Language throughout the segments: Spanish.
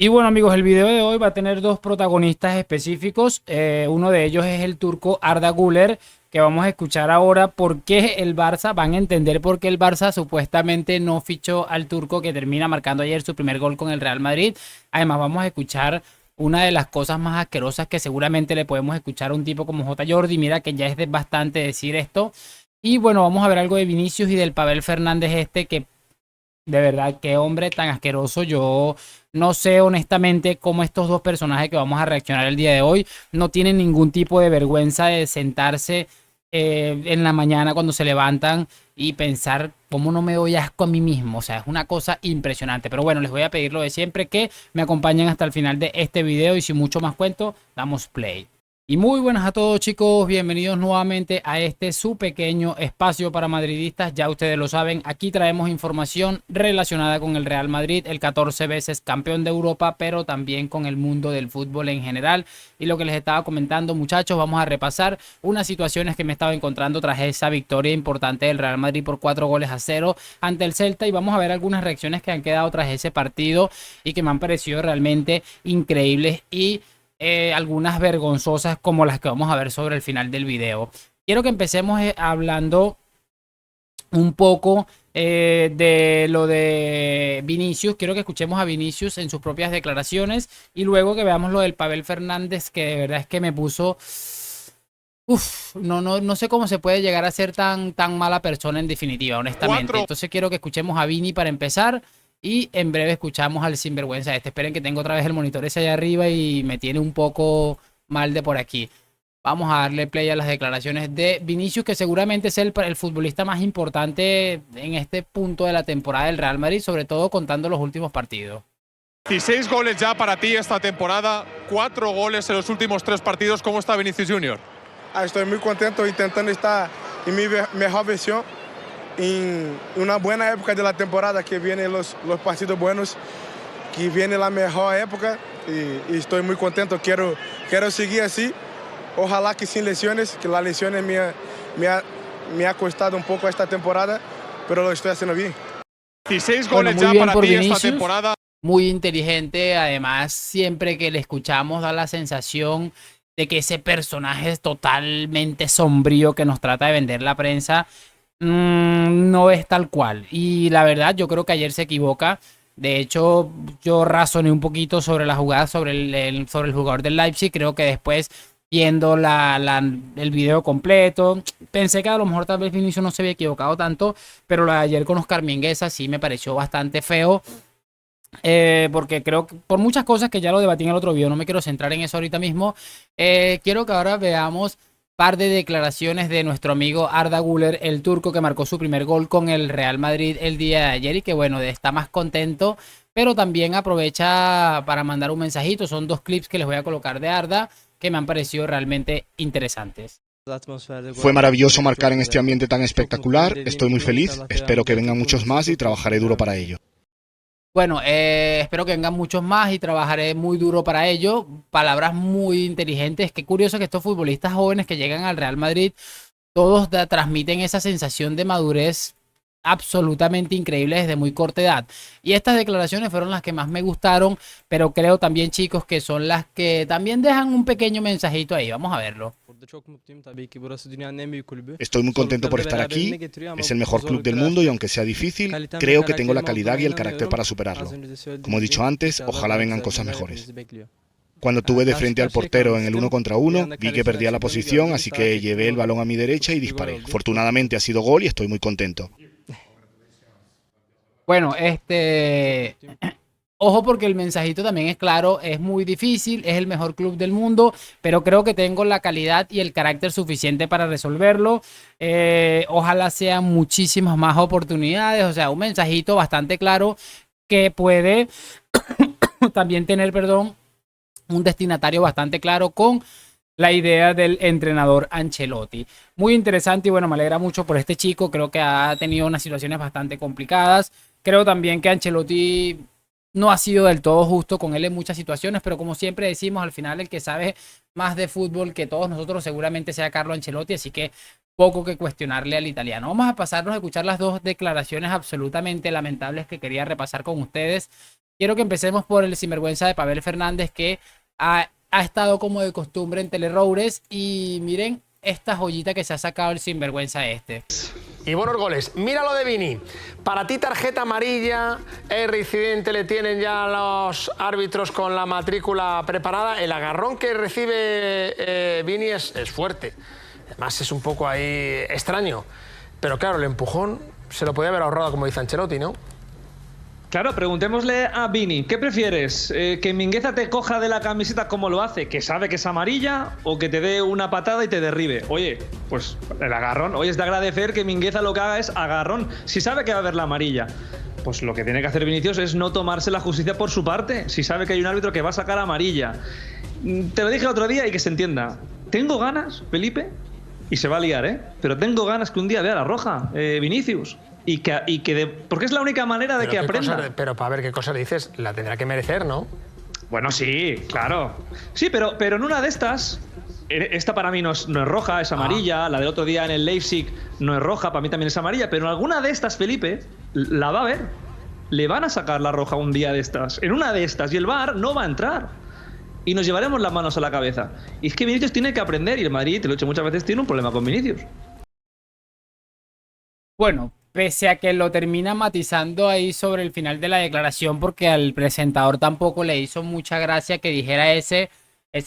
Y bueno amigos, el video de hoy va a tener dos protagonistas específicos. Uno de ellos es el turco Arda Güler, que vamos a escuchar ahora por qué el Barça, van a entender por qué el Barça supuestamente no fichó al turco que termina marcando ayer su primer gol con el Real Madrid. Además vamos a escuchar una de las cosas más asquerosas que seguramente le podemos escuchar a un tipo como J. Jordi. Mira que ya es bastante decir esto. Y bueno, vamos a ver algo de Vinicius y del Pavel Fernández este que de verdad, qué hombre tan asqueroso. Yo no sé honestamente cómo estos dos personajes que vamos a reaccionar el día de hoy no tienen ningún tipo de vergüenza de sentarse en la mañana cuando se levantan y pensar cómo no me doy asco a mí mismo. O sea, es una cosa impresionante. Pero bueno, les voy a pedir lo de siempre que me acompañen hasta el final de este video y sin mucho más cuento, damos play. Y muy buenas a todos chicos, bienvenidos nuevamente a este su pequeño espacio para madridistas. Ya ustedes lo saben, aquí traemos información relacionada con el Real Madrid, el 14 veces campeón de Europa, pero también con el mundo del fútbol en general. Y lo que les estaba comentando muchachos, vamos a repasar unas situaciones que me estaba encontrando tras esa victoria importante del Real Madrid por 4 goles a 0 ante el Celta. Y vamos a ver algunas reacciones que han quedado tras ese partido y que me han parecido realmente increíbles y algunas vergonzosas como las que vamos a ver sobre el final del video. Quiero que empecemos hablando un poco de lo de Vinicius. Quiero que escuchemos a Vinicius en sus propias declaraciones y luego que veamos lo del Pavel Fernández, que de verdad es que me puso... Uf, no sé cómo se puede llegar a ser tan mala persona en definitiva, honestamente. Entonces quiero que escuchemos a Vini para empezar y en breve escuchamos al sinvergüenza este. Esperen que tengo otra vez el monitor ese allá arriba y me tiene un poco mal de por aquí. Vamos a darle play a las declaraciones de Vinicius, que seguramente es el futbolista más importante en este punto de la temporada del Real Madrid, sobre todo contando los últimos partidos. 16 goles ya para ti esta temporada, 4 goles en los últimos 3 partidos. ¿Cómo está Vinicius Junior? Estoy muy contento intentando estar en mi mejor versión, en una buena época de la temporada, que vienen los partidos buenos, que viene la mejor época y estoy muy contento. Quiero seguir así, ojalá que sin lesiones, que las lesiones me ha costado un poco esta temporada, pero lo estoy haciendo bien. 16 goles ya para ti esta temporada. Muy inteligente, además siempre que le escuchamos da la sensación de que ese personaje es totalmente sombrío que nos trata de vender la prensa no es tal cual. Y la verdad, yo creo que ayer se equivoca. De hecho, yo razoné un poquito sobre la jugada, sobre el jugador del Leipzig. Creo que después, viendo el video completo, pensé que a lo mejor tal vez Vinicius no se había equivocado tanto, pero lo de ayer con Oscar Mingueza sí me pareció bastante feo. Porque creo que por muchas cosas que ya lo debatí en el otro video, no me quiero centrar en eso ahorita mismo. Quiero que ahora veamos par de declaraciones de nuestro amigo Arda Güler, el turco que marcó su primer gol con el Real Madrid el día de ayer y que bueno, está más contento, pero también aprovecha para mandar un mensajito. Son dos clips que les voy a colocar de Arda que me han parecido realmente interesantes. Fue maravilloso marcar en este ambiente tan espectacular, estoy muy feliz, espero que vengan muchos más y trabajaré duro para ello. Bueno, espero que vengan muchos más y trabajaré muy duro para ello. Palabras muy inteligentes. Qué curioso que estos futbolistas jóvenes que llegan al Real Madrid, todos transmiten esa sensación de madurez absolutamente increíble desde muy corta edad. Y estas declaraciones fueron las que más me gustaron, pero creo también, chicos, que son las que también dejan un pequeño mensajito ahí. Vamos a verlo. Estoy muy contento por estar aquí, es el mejor club del mundo y aunque sea difícil, creo que tengo la calidad y el carácter para superarlo. Como he dicho antes, ojalá vengan cosas mejores. Cuando tuve de frente al portero en el 1 contra 1, vi que perdía la posición, así que llevé el balón a mi derecha y disparé. Afortunadamente ha sido gol y estoy muy contento. Bueno, ojo porque el mensajito también es claro, es muy difícil, es el mejor club del mundo, pero creo que tengo la calidad y el carácter suficiente para resolverlo. Ojalá sean muchísimas más oportunidades, o sea, un mensajito bastante claro que puede también tener, perdón, un destinatario bastante claro con la idea del entrenador Ancelotti. Muy interesante y bueno, me alegra mucho por este chico, creo que ha tenido unas situaciones bastante complicadas. Creo también que Ancelotti no ha sido del todo justo con él en muchas situaciones, pero como siempre decimos, al final el que sabe más de fútbol que todos nosotros seguramente sea Carlo Ancelotti, así que poco que cuestionarle al italiano. Vamos a pasarnos a escuchar las dos declaraciones absolutamente lamentables que quería repasar con ustedes quiero que empecemos por el sinvergüenza de Pavel Fernández, que ha estado como de costumbre en Teleroures. Y miren esta joyita que se ha sacado el sinvergüenza este. Y buenos goles. Mira lo de Vini. Para ti tarjeta amarilla, el reincidente le tienen ya los árbitros con la matrícula preparada. El agarrón que recibe Vini es fuerte. Además es un poco ahí extraño. Pero claro, el empujón se lo podía haber ahorrado, como dice Ancelotti, ¿no? Claro, preguntémosle a Vini, ¿qué prefieres? ¿Que Mingueza te coja de la camiseta como lo hace, que sabe que es amarilla, o que te dé una patada y te derribe? Oye, pues el agarrón. Hoy es de agradecer que Mingueza lo que haga es agarrón. Si sabe que va a haber la amarilla, pues lo que tiene que hacer Vinicius es no tomarse la justicia por su parte. Si sabe que hay un árbitro que va a sacar amarilla. Te lo dije el otro día y que se entienda. Tengo ganas, Felipe, y se va a liar, pero tengo ganas que un día vea la roja, Vinicius. Porque es la única manera de que aprenda. Pero para ver qué cosa le dices, la tendrá que merecer, ¿no? Bueno, sí, claro. Sí, pero en una de estas, esta para mí no es roja, es amarilla. La del otro día en el Leipzig no es roja, para mí también es amarilla. Pero en alguna de estas, Felipe, la va a ver. Le van a sacar la roja un día de estas. En una de estas. Y el VAR no va a entrar. Y nos llevaremos las manos a la cabeza. Y es que Vinicius tiene que aprender. Y el Madrid, te lo he dicho muchas veces, tiene un problema con Vinicius. Bueno, pese a que lo termina matizando ahí sobre el final de la declaración, porque al presentador tampoco le hizo mucha gracia que dijera esa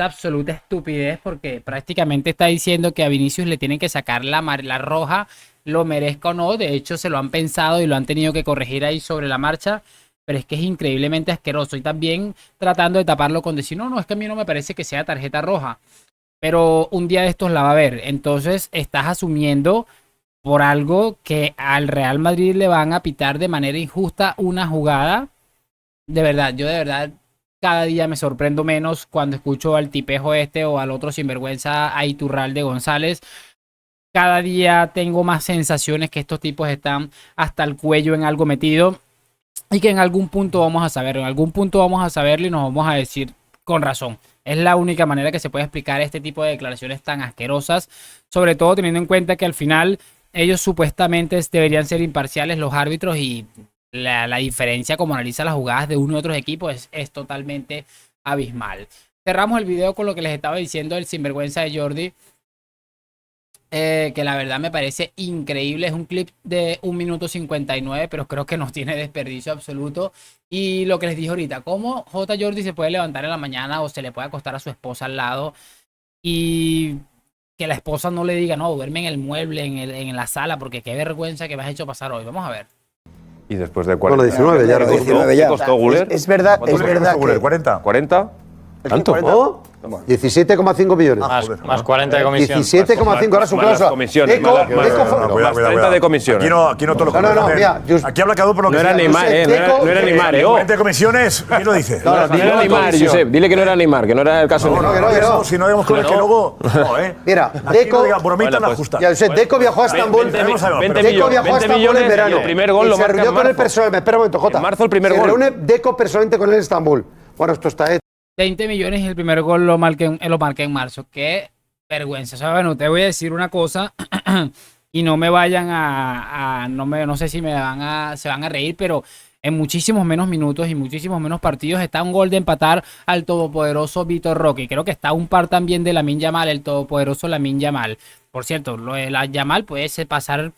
absoluta estupidez, porque prácticamente está diciendo que a Vinicius le tienen que sacar la roja, lo merezca o no. De hecho, se lo han pensado y lo han tenido que corregir ahí sobre la marcha, pero es que es increíblemente asqueroso. Y también tratando de taparlo con decir, no, es que a mí no me parece que sea tarjeta roja, pero un día de estos la va a ver. Entonces estás asumiendo por algo que al Real Madrid le van a pitar de manera injusta una jugada. De verdad, yo de verdad cada día me sorprendo menos cuando escucho al tipejo este o al otro sinvergüenza, a Iturralde González. Cada día tengo más sensaciones que estos tipos están hasta el cuello en algo metido y que en algún punto vamos a saberlo. En algún punto vamos a saberlo y nos vamos a decir con razón. Es la única manera que se puede explicar este tipo de declaraciones tan asquerosas, sobre todo teniendo en cuenta que al final ellos supuestamente deberían ser imparciales, los árbitros, y la diferencia como analiza las jugadas de uno y otros equipos es totalmente abismal. Cerramos el video con lo que les estaba diciendo el sinvergüenza de Jordi, que la verdad me parece increíble. Es un clip de 1 minuto 59, pero creo que no tiene desperdicio absoluto. Y lo que les dije ahorita, cómo J. Jordi se puede levantar en la mañana o se le puede acostar a su esposa al lado y que la esposa no le diga, no, duerme en el mueble, en la sala, porque qué vergüenza que me has hecho pasar hoy. Vamos a ver. Y después de 40. Bueno, 19 ya. 19 ya. ¿Costó Guller? Es verdad, es verdad que... ¿40? ¿40? ¿Tanto? ¿Oh? 17,5 millones. Más 40 de comisiones. 17,5, ahora su cláusula. Comisiones. Deco, Más 30 de comisiones. Aquí no todo lo No, mira. Aquí habla cada uno por lo que No era Neymar, no era Neymar, 40 comisiones. ¿Quién lo dice? No era Neymar, Josep. Dile que no era Neymar, que no era el caso de No. Si no digamos cosas que luego... Mira, Deco... Bromita la justa. Ya, Deco viajó a Estambul. 20 millones en verano. El primer gol lo marca en se reunió con él marzo. personalmente. Espera un momento, Jota. En marzo el primer Se gol. reúne Deco personalmente con él en Estambul. Bueno, esto está hecho. 20 millones y el primer gol lo marqué en marzo. Qué vergüenza. O sea, bueno, te voy a decir una cosa y no me vayan no sé si se van a reír, pero en muchísimos menos minutos y muchísimos menos partidos está un gol de empatar al todopoderoso Vitor Roque. Y creo que está un par también de Lamine Yamal, el todopoderoso Lamine Yamal. Por cierto, lo de la Yamal puede pasar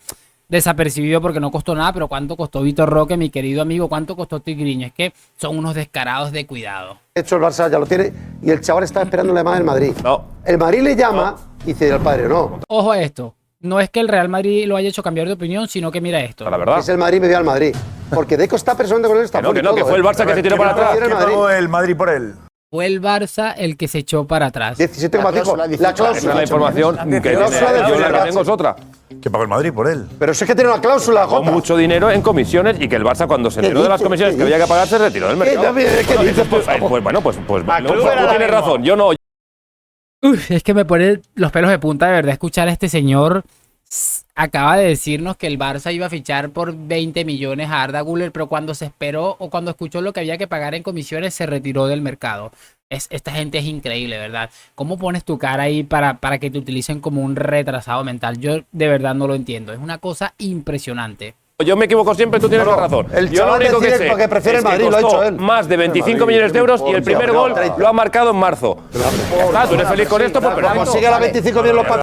desapercibido porque no costó nada, pero ¿cuánto costó Vitor Roque, mi querido amigo? ¿Cuánto costó Tigriño? Es que son unos descarados de cuidado. De hecho, el Barça ya lo tiene y el chaval está esperando la llamada del Madrid. No. El Madrid le llama y dice al padre, no. Ojo a esto. No es que el Real Madrid lo haya hecho cambiar de opinión, sino que mira esto. La verdad. Es el Madrid, me voy al Madrid. Porque Deco está personalmente con él. Está que fue el Barça que se tiró para atrás. ¿Quién pagó el Madrid por él? Fue el Barça el que se echó para atrás. 17,5. La Esa es cláusula. la información que cláusula yo la que de tengo es otra. ¿Quién pagó el Madrid por él? Pero eso es que tiene una cláusula, Con Jota. mucho dinero en comisiones y que el Barça cuando se enteró de las comisiones que había que pagar se retiró del mercado. ¿Qué dices, por favor? Pues bueno, pues tú tienes razón, yo no. Uf, es que me pone los pelos de punta de verdad escuchar a este señor. Acaba de decirnos que el Barça iba a fichar por 20 millones a Arda Güler, pero cuando se esperó o cuando escuchó lo que había que pagar en comisiones se retiró del mercado. Esta gente es increíble, ¿verdad? ¿Cómo pones tu cara ahí para que te utilicen como un retrasado mental? Yo de verdad no lo entiendo. Es una cosa impresionante. Yo me equivoco siempre, tú tienes la razón. Yo lo único que sé porque prefiere el Madrid, lo ha dicho él. Más de 25 millones de euros y el primer gol lo ha marcado en marzo. Ya está, tú eres feliz con esto, pues perfecto. Consigue la 25 millones los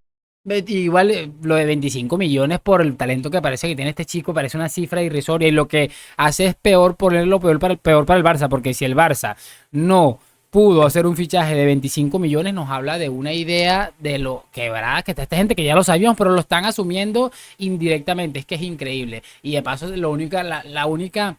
Igual lo de 25 millones por el talento que parece que tiene este chico parece una cifra irrisoria y lo que hace es ponerlo peor para el Barça, porque si el Barça no pudo hacer un fichaje de 25 millones, nos habla de una idea de lo que, ¿verdad? Que está esta gente que ya lo sabíamos, pero lo están asumiendo indirectamente. Es que es increíble. Y de paso, la única,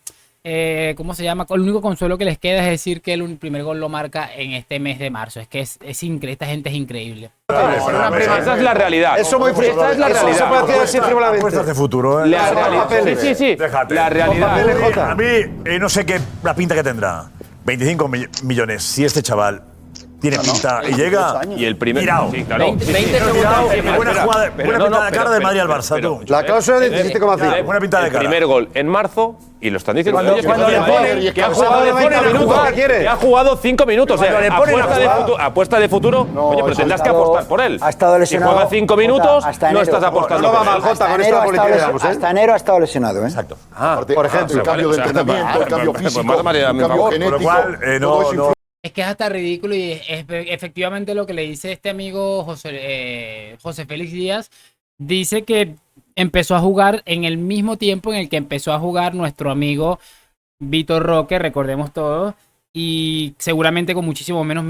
¿cómo se llama? El único consuelo que les queda es decir que el primer gol lo marca en este mes de marzo. Es que es increíble, esta gente es increíble. Esa es la realidad. Eso muy frío. Esa es la realidad. Eso se puede hacer así frivolamente. Apuestas de futuro, ¿eh? La realidad. Sí. Déjate. La realidad. A mí, no sé qué la pinta que tendrá. 25 millones. Si este chaval tiene pinta y llega. Y el primer. Mirao. Sí, claro. 20 Buena jugada, buena pinta de cara de Madrid al Barça, tú. La cláusula de 17,5. Buena pinta de El cara. primer gol en marzo. Y lo están diciendo Cuando le ponen, que ha jugado 90 minutos, que ha jugado 5 minutos. O sea, apuesta de futuro, oye, pero tendrás que apostar por él. Ha estado lesionado. Si juega 5 minutos, no estás apostando. No va mal, Jota, con esta política. Hasta enero ha estado lesionado, ¿eh? Exacto. Por ejemplo, el cambio de entrenamiento, el cambio físico, el cambio genético. Por lo cual, no. Es que es hasta ridículo y es efectivamente lo que le dice este amigo José Félix Díaz. Dice que empezó a jugar en el mismo tiempo en el que empezó a jugar nuestro amigo Vitor Roque, recordemos todos, y seguramente con muchísimo menos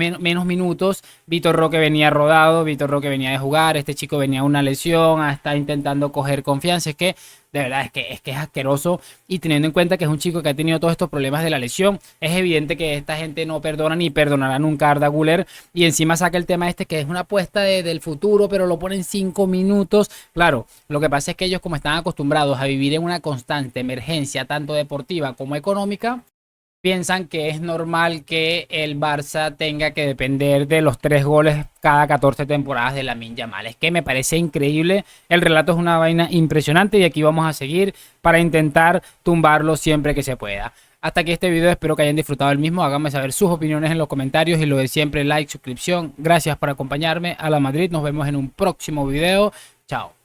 minutos. Vitor Roque venía rodado, Vitor Roque venía de jugar, este chico venía de una lesión, está intentando coger confianza. Es que de verdad es que es asqueroso, y teniendo en cuenta que es un chico que ha tenido todos estos problemas de la lesión, es evidente que esta gente no perdona ni perdonará nunca a Arda Güler, y encima saca el tema este que es una apuesta del futuro, pero lo ponen 5 minutos. Claro, lo que pasa es que ellos, como están acostumbrados a vivir en una constante emergencia, tanto deportiva como económica, piensan que es normal que el Barça tenga que depender de los 3 goles cada 14 temporadas de Lamine Yamal. Es que me parece increíble. El relato es una vaina impresionante y aquí vamos a seguir para intentar tumbarlo siempre que se pueda. Hasta aquí este video, espero que hayan disfrutado el mismo. Háganme saber sus opiniones en los comentarios y lo de siempre, like, suscripción. Gracias por acompañarme. A la Madrid, nos vemos en un próximo video. Chao.